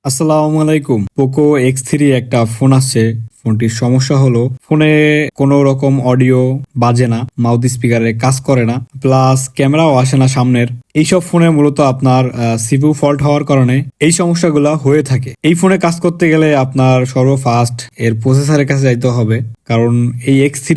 আসসালামু আলাইকুম। Poco X3 একটা ফোন আসছে। ফোনটির সমস্যা হলো ফোনে কোনো রকম অডিও বাজে না, মাউথ স্পিকারে কাজ করে না, প্লাস ক্যামেরাও আসে না সামনের। এইসব ফোনে মূলত আপনার সিপিইউ ফল্ট হওয়ার কারণে এই সমস্যাগুলো হয়ে থাকে। এই ফোনে কাজ করতে গেলে আপনার সর্বফার্স্ট এর প্রসেসরের কাছে যাইতে হবে, কারণ এই X3,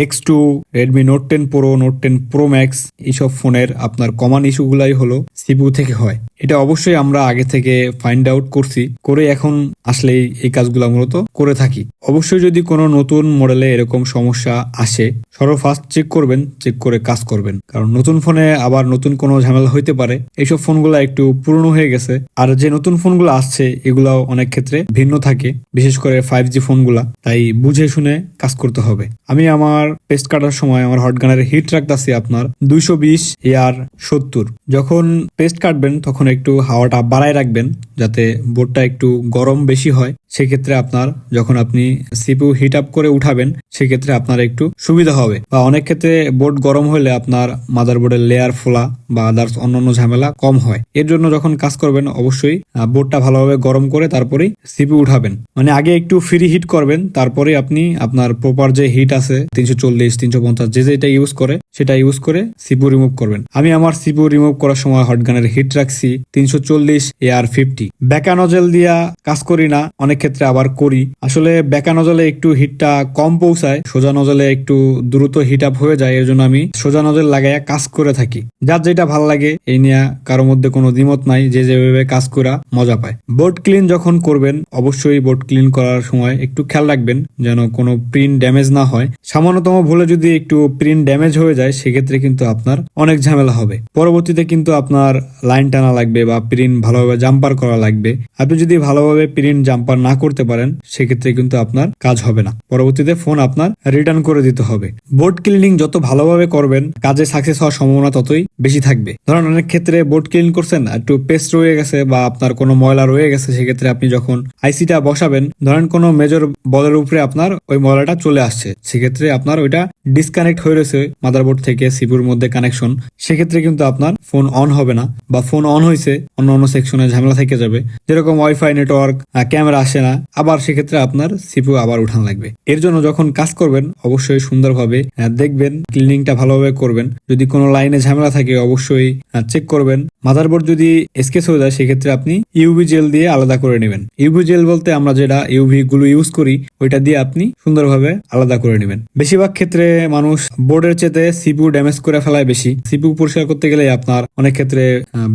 X2, Redmi note 10 pro, note 10 pro max এইসব ফোনের আপনার কমন ইস্যুগুলাই হলো সিপিইউ থেকে হয়। এটা অবশ্যই আমরা আগে থেকে ফাইন্ড আউট করছি, করে এখন আসলেই এই কাজগুলো মূলত করে থাকি। অবশ্যই যদি কোনো নতুন মডেলে এরকম সমস্যা আসে, সর্বফার্স্ট চেক করবেন, চেক করে কাজ করবেন, কারণ নতুন ফোনে আবার নতুন কোনো ঝামেলা হইতে পারে। এইসব ফোনগুলো একটু পুরনো হয়ে গেছে, আর যে নতুন ফোনগুলো আসছে এগুলাও অনেক ক্ষেত্রে ভিন্ন থাকে, বিশেষ করে 5G ফোনগুলা। তাই বুঝে শুনে কাজ করতে হবে। আমি আমার পেস্ট কাটার সময় আমার হটগানের হিট রাখতেছি আপনার 220 AR 70। যখন পেস্ট কাটবেন তখন একটু হাওয়াটা বাড়ায় রাখবেন, যাতে বোর্ডটা একটু গরম বেশি হয়। সেক্ষেত্রে আপনার যখন আপনি সিপিইউ হিট আপ করে উঠাবেন, সেক্ষেত্রে আপনার একটু সুবিধা হবে। বা অনেক ক্ষেত্রে বোর্ড গরম হলে আপনার মাদারবোর্ডের লেয়ার ফোলা বা আদার্স অন্যান্য ঝামেলা কম হয়। এর জন্য যখন কাজ করবেন অবশ্যই বোর্ডটা ভালোভাবে গরম করে তারপরেই সিপিইউ উঠাবেন। মানে আগে একটু ফ্রি হিট করবেন, তারপরে আপনি আপনার প্রপার যে হিট আছে 340, 350 যে যেটা ইউজ করে সেটা ইউজ করে সিপিইউ রিমুভ করবেন। আমি আমার সিপিইউ রিমুভ করার সময় হটগানের হিট রাখছি 340 AR 50। ব্যাকা নজেল দিয়া কাজ করি না, অনেক ক্ষেত্রে আবার করি। আসলে ব্যাকা নজলে একটু হিটটা কম পৌঁছায়, সোজা নজলে একটু দ্রুত হিট আপ হয়ে যায়। এর জন্য আমি সোজা নজল লাগাইয়া কাজ করে থাকি। যার যেটা ভালো লাগে, এই নিয়ে কারোর মধ্যে কোনো দ্বিমত নাই, যে যেভাবে কাজ করা মজা পায়। বোর্ড ক্লিন যখন করবেন অবশ্যই বোর্ড ক্লিন করার সময় একটু খেয়াল রাখবেন যেন কোনো প্রিন্ট ড্যামেজ না হয়। সামান্যতম ভুলে যদি একটু প্রিন্ট ড্যামেজ হয়ে যায়, সেক্ষেত্রে কিন্তু আপনার অনেক ঝামেলা হবে। পরবর্তীতে কিন্তু আপনার লাইন টানা লাগবে বা প্রিন্ট ভালোভাবে জাম্পার করা লাগবে। আপনি যদি ভালোভাবে প্রিন্ট জাম্পার না করতে পারেন, সেক্ষেত্রে কিন্তু আপনার কাজ হবে না। পরবর্তীতে ফোন আপনার রিটার্ন করে দিতে হবে। বোর্ড ক্লিনিং যত ভালোভাবে করবেন, কাজে সাকসেস হওয়ার সম্ভাবনা ততই বেশি থাকবে। ধরেন অনেক ক্ষেত্রে বোর্ড ক্লিন করছেন, একটু পেস্ট রয়ে গেছে বা আপনার কোনো ময়লা রয়ে গেছে, সেক্ষেত্রে আপনি যখন আইসিটা বসাবেন, ধরেন কোনো মেজর বলের উপরে আপনার ওই ময়লাটা চলে আসছে, সেক্ষেত্রে আপনার ওইটা ডিসকানেক্ট হয়ে রয়েছে মাদারবোর্ড থেকে সিপিইউর মধ্যে কানেকশন, সেক্ষেত্রে কিন্তু আপনার ফোন অন হবে না, বা ফোন অন হয়েছে অন্য অন্য সেকশনে ঝামেলা থেকে যাবে, যেরকম ওয়াইফাই নেটওয়ার্ক, ক্যামেরা আসে না, আবার সেক্ষেত্রে আপনার সিপিইউ আবার উঠান লাগবে। এর জন্য যখন কাজ করবেন অবশ্যই সুন্দরভাবে দেখবেন, ক্লিনিংটা ভালোভাবে করবেন। যদি কোনো লাইনে ঝামেলা থাকে অবশ্যই চেক করবেন। মাদারবোর্ড যদি স্কেচ হয়ে যায়, সেক্ষেত্রে আপনি ইউভি জেল দিয়ে আলাদা করে নেবেন। ইউভি জেল বলতে আমরা যেটা ইউভি গুলো ইউজ করি, ওইটা দিয়ে আপনি সুন্দরভাবে আলাদা করে নেবেন। বেশিরভাগ ক্ষেত্রে মানুষ বোর্ডের চেতে সিপিইউ ড্যামেজ করে ফেলায় বেশি। সিপিইউ পরিষ্কার করতে গেলে আপনার অনেক ক্ষেত্রে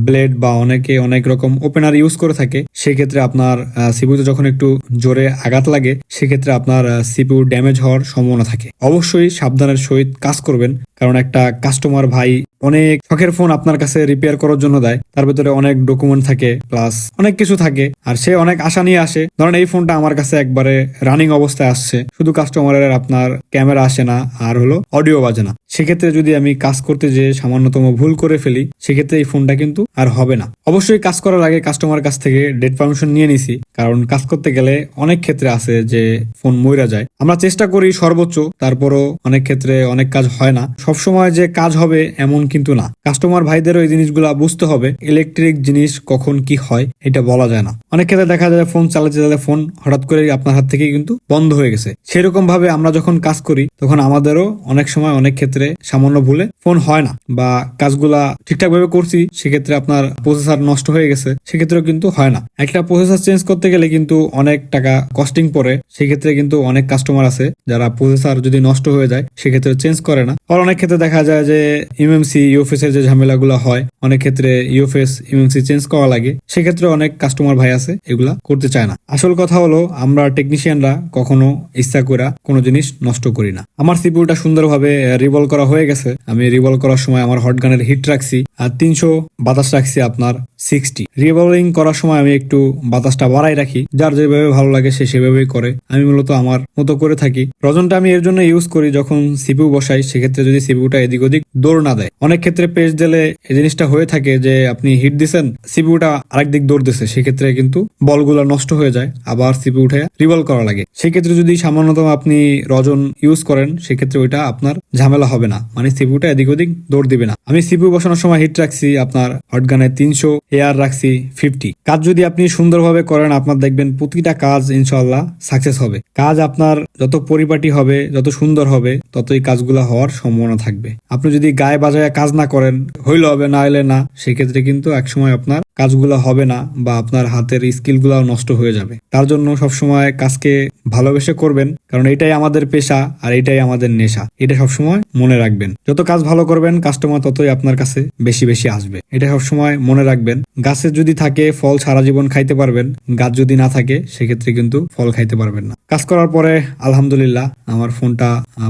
ব্লেড বা অনেকে অনেক রকম ওপেনার ইউজ করে থাকে, সেক্ষেত্রে আপনার সিপিইউতে যখন একটু জোরে আঘাত লাগে, সেক্ষেত্রে আপনার সিপিইউ ড্যামেজ হওয়ার সম্ভাবনা থাকে। অবশ্যই সাবধানের সহিত কাজ করবেন, কারণ একটা কাস্টমার ভাই অনেক শখের ফোন আপনার কাছে রিপেয়ার করার জন্য দেয়, তার ভিতরে অনেক ডকুমেন্ট থাকে, প্লাস অনেক কিছু থাকে, আর সে অনেক আশা নিয়ে আসে। ধরেন এই ফোনটা আমার কাছে একবারে রানিং অবস্থায় আসছে, শুধু কাস্টমারের আপনার ক্যামেরা আসে না আর হলো অডিও বাজে না। সেক্ষেত্রে যদি আমি কাজ করতে যে সামান্যতম ভুল করে ফেলি, সেক্ষেত্রে এই ফোনটা কিন্তু আর হবে না। অবশ্যই কাজ করার আগে কাস্টমার কাছ থেকে ডেট পারমিশন নিয়ে নিছি, কারণ কাজ করতে গেলে অনেক ক্ষেত্রে আছে যে ফোন মইরা যায়। আমরা চেষ্টা করি সর্বোচ্চ, তারপরও অনেক ক্ষেত্রে অনেক কাজ হয় না। সবসময় যে কাজ হবে এমন কিন্তু না। কাস্টমার ভাইদেরও এই জিনিসগুলো বুঝতে হবে, ইলেকট্রিক জিনিস কখন কি হয় এটা বলা যায় না। অনেক ক্ষেত্রে দেখা যায় ফোন চালাতে চালাতে ফোন হঠাৎ করে আপনার হাত থেকে কিন্তু বন্ধ হয়ে গেছে। সেরকম ভাবে আমরা যখন কাজ করি তখন আমাদেরও অনেক সময় অনেক ক্ষেত্রে সামান্য ভুলে ফোন হয় না, বা কাজগুলা ঠিকঠাক ভাবে করছি, সেক্ষেত্রে আপনার প্রসেসর নষ্ট হয়ে গেছে, সেক্ষেত্রেও কিন্তু হয় না। একটা প্রসেসর চেঞ্জ করতে গেলে কিন্তু অনেক টাকা কস্টিং পড়ে। সেক্ষেত্রে কিন্তু অনেক কাস্টমার আছে যারা প্রসেসর যদি নষ্ট হয়ে যায় সেক্ষেত্রে চেঞ্জ করে না। আর অনেক ক্ষেত্রে দেখা যায় যে ইউএমসি ইউএফএস এর যে ঝামেলাগুলো হয়, অনেক ক্ষেত্রে ইউএফএস ইউএমসি চেঞ্জ করা লাগে, সেক্ষেত্রে অনেক কাস্টমার ভাই আছে এগুলা করতে চায় না। আসল কথা হলো আমরা টেকনিশিয়ানরা কখনো ইচ্ছা করে কোনো জিনিস নষ্ট করি না। আমার সিপিইউটা সুন্দরভাবে রিভলভ করা হয়ে গেছে। আমি রিভলভ করার সময় আমার হটগানের হিট রাখছি আর 300 বাতাস রাখছি আপনার 60। রিভলভিং করার সময় আমি একটু বাতাসটা বাড়াই রাখি, যার যেভাবে ভালো লাগে সে সেভাবেই করে। আমি মূলত আমার মতো করে থাকি। রজনটা আমি এর জন্য ইউজ করি, যখন সিপিইউ বসাই সেক্ষেত্রে যদি সিপিইউটা এদিক ওদিক দৌড় না দেয়। অনেক ক্ষেত্রে পেজ দিলে এই জিনিসটা হয়ে থাকে যে আপনি হিট দিচ্ছেন, সিপিইউটা আরেক দিক দৌড় দিচ্ছে, সেক্ষেত্রে কিন্তু বলগুলো নষ্ট হয়ে যায়, আবার সিপিইউ উঠে রিভলভ করা লাগে। সেক্ষেত্রে যদি সামান্যতম আপনি রজন ইউজ করেন, সেক্ষেত্রে ওইটা আপনার ঝামেলা হবে না, মানে সিপিইউটা এদিক ওদিক দৌড় দিবে না। আমি সিপিইউ বসানোর সময় হিট রাখছি আপনার হটগানে 300 এআর রাখছি 50। কাজ যদি আপনি সুন্দরভাবে করেন আপনার দেখবেন প্রতিটা কাজ ইনশাআল্লাহ সাকসেস হবে। কাজ আপনার যত পরিপাটি হবে, যত সুন্দর হবে, ততই কাজগুলো হওয়ার সম্ভাবনা থাকবে। আপনি যদি গায়ে বাজায় কাজ না করেন, হইলে হবে না হইলে না, সেক্ষেত্রে কিন্তু একসময় আপনার কাজগুলো হবে না বা আপনার হাতের স্কিলগুলো নষ্ট হয়ে যাবে। তার জন্য সবসময় কাজকে ভালোবেসে করবেন, কারণ এটাই আমাদের পেশা আর এটাই আমাদের নেশা। এটা সবসময় মনে রাখবেন। যত কাজ ভালো করবেন কাস্টমার ততই আপনার কাছে বেশি বেশি আসবে। এটা সবসময় মনে রাখবেন। গাছে যদি থাকে ফল সারা জীবন খাইতে পারবেন, গাছ যদি না থাকে সেক্ষেত্রে কিন্তু ফল খাইতে পারবেন না। কাজ করার পরে আলহামদুলিল্লাহ আমার ফোনটা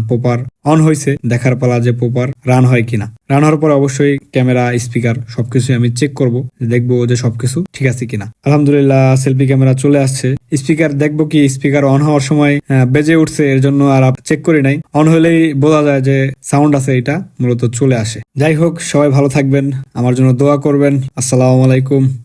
প্রপার অন হয়েছে। দেখার পালা যে প্রপার রান হয় কিনা। রান হওয়ার পরে অবশ্যই ক্যামেরা, স্পিকার সবকিছু আমি চেক করব, দেখবো যে সবকিছু ঠিক আছে কিনা। আলহামদুলিল্লাহ সেলফি ক্যামেরা চলে আসছে। স্পিকার দেখবো কি স্পিকার অন হওয়ার সময় বেজে উঠছে, এর জন্য আর চেক করি নাই। অন হলেই বোঝা যায় যে সাউন্ড আছে, এটা মূলত চলে আসে। যাই হোক, সবাই ভালো থাকবেন, আমার জন্য দোয়া করবেন। আসসালামু আলাইকুম।